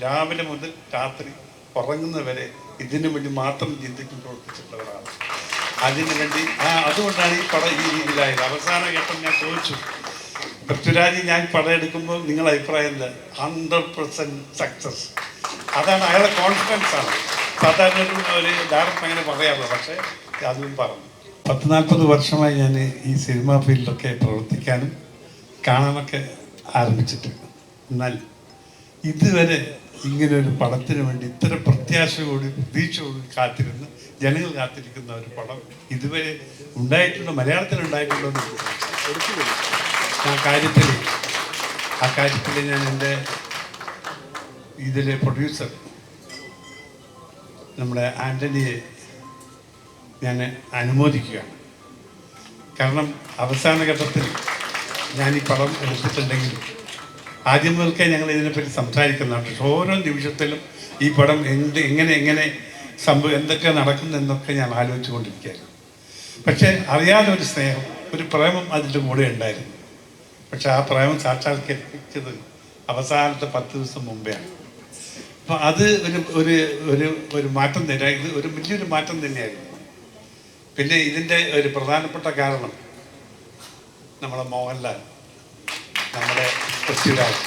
രാവിലെ മുതൽ രാത്രി ഉറങ്ങുന്നവരെ ഇതിനു വേണ്ടി മാത്രം ചിന്തിക്കും പ്രവർത്തിച്ചിട്ടുള്ളവരാണ്. അതിനു വേണ്ടി അതുകൊണ്ടാണ് ഈ പടം ഈ രീതിയിലായത്. അവസാന ഘട്ടം ഞാൻ ചോദിച്ചു, പൃഥ്വിരാജ് ഞാൻ പടം എടുക്കുമ്പോൾ നിങ്ങളുടെ അഭിപ്രായം എന്താ? 100% സക്സസ്. അതാണ് അയാളുടെ കോൺഫിഡൻസ് ആണ്. സാധാരണ ഒരു ഡയറക്ടർ അങ്ങനെ പറയാറില്ല, പക്ഷേ അതും പറഞ്ഞു. 40-40 വർഷമായി ഞാൻ ഈ സിനിമാ ഫീൽഡിലൊക്കെ പ്രവർത്തിക്കാനും കാണാനൊക്കെ ആരംഭിച്ചിട്ടുണ്ട്. എന്നാൽ ഇതുവരെ ഇങ്ങനൊരു പടത്തിന് വേണ്ടി ഇത്ര പ്രത്യാശയോടും പ്രതീക്ഷയോടും കാത്തിരുന്ന് ജനങ്ങൾ കാത്തിരിക്കുന്ന ഒരു പടം ഇതുവരെ ഉണ്ടായിട്ടുണ്ടോ, മലയാളത്തിൽ ഉണ്ടായിട്ടുണ്ടോ എന്ന് ആ കാര്യത്തിൽ ഞാൻ എൻ്റെ ഇതിലെ പ്രൊഡ്യൂസർ നമ്മുടെ ആൻ്റണിയെ ഞാൻ അനുമോദിക്കുകയാണ്. കാരണം അവസാന ഘട്ടത്തിൽ ഞാൻ ഈ പടം എടുത്തിട്ടുണ്ടെങ്കിലും ആദ്യം മുതൽക്കേ ഞങ്ങൾ ഇതിനെപ്പറ്റി സംസാരിക്കുന്നതാണ്. പക്ഷെ ഓരോ നിമിഷത്തിലും ഈ പടം എങ്ങനെ എന്തൊക്കെ നടക്കുന്നതെന്നൊക്കെ ഞാൻ ആലോചിച്ചു കൊണ്ടിരിക്കുകയായിരുന്നു. പക്ഷേ അറിയാതെ ഒരു സ്നേഹം, ഒരു പ്രേമം അതിൻ്റെ കൂടെ ഉണ്ടായിരുന്നു. പക്ഷെ ആ പ്രേമം സാക്ഷാത്കരിച്ചത് അവസാനത്തെ 10 ദിവസം മുമ്പെയാണ്. അപ്പം അത് ഒരു മാറ്റം തന്നെ, ഇത് ഒരു വലിയൊരു മാറ്റം തന്നെയായിരുന്നു. പിന്നെ ഇതിൻ്റെ ഒരു പ്രധാനപ്പെട്ട കാരണം നമ്മളെ മോഹൻലാൽ, നമ്മുടെ പൃഥ്വിരാജ്.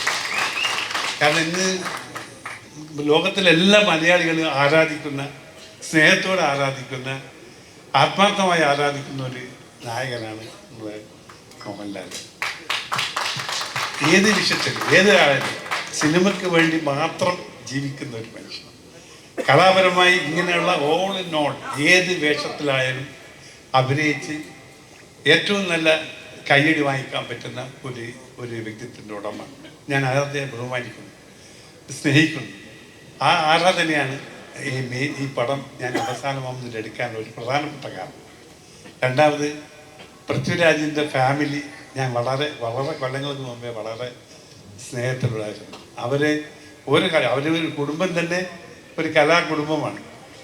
കാരണം ഇന്ന് ലോകത്തിലെല്ലാ മലയാളികളും ആരാധിക്കുന്ന, സ്നേഹത്തോടെ ആരാധിക്കുന്ന, ആത്മാർത്ഥമായി ആരാധിക്കുന്ന ഒരു നായകനാണ് നമ്മുടെ മോഹൻലാൽ. ഏത് വിഷയത്തിലും ഏത് ആളായാലും സിനിമയ്ക്ക് വേണ്ടി മാത്രം ജീവിക്കുന്ന ഒരു മനുഷ്യൻ. കലാപരമായി ഇങ്ങനെയുള്ള ഓൾ ഇൻ ഓൾ ഏത് വേഷത്തിലായാലും അഭിനയിച്ച് ഏറ്റവും നല്ല കയ്യടി വാങ്ങിക്കാൻ പറ്റുന്ന ഒരു വ്യക്തിത്വത്തിൻ്റെ ഉടമ. ഞാൻ അദ്ദേഹത്തെ ബഹുമാനിക്കുന്നു, സ്നേഹിക്കുന്നു. ആ ആരാധനയാണ് ഈ പടം ഞാൻ അവസാനമാകുന്നതിൽ എടുക്കാനുള്ള ഒരു പ്രധാനപ്പെട്ട കാരണം. രണ്ടാമത്, പൃഥ്വിരാജിൻ്റെ ഫാമിലി ഞാൻ വളരെ കൊല്ലങ്ങൾക്ക് മുമ്പേ വളരെ സ്നേഹത്തിലുള്ളായിരുന്നു. അവരൊരു കുടുംബം തന്നെ ഒരു കലാകുടുംബമാണ്.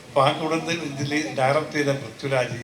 അപ്പോൾ ആ കുടുംബത്തിൽ ഇതിൽ ഡയറക്റ്റ് ചെയ്ത പൃഥ്വിരാജ്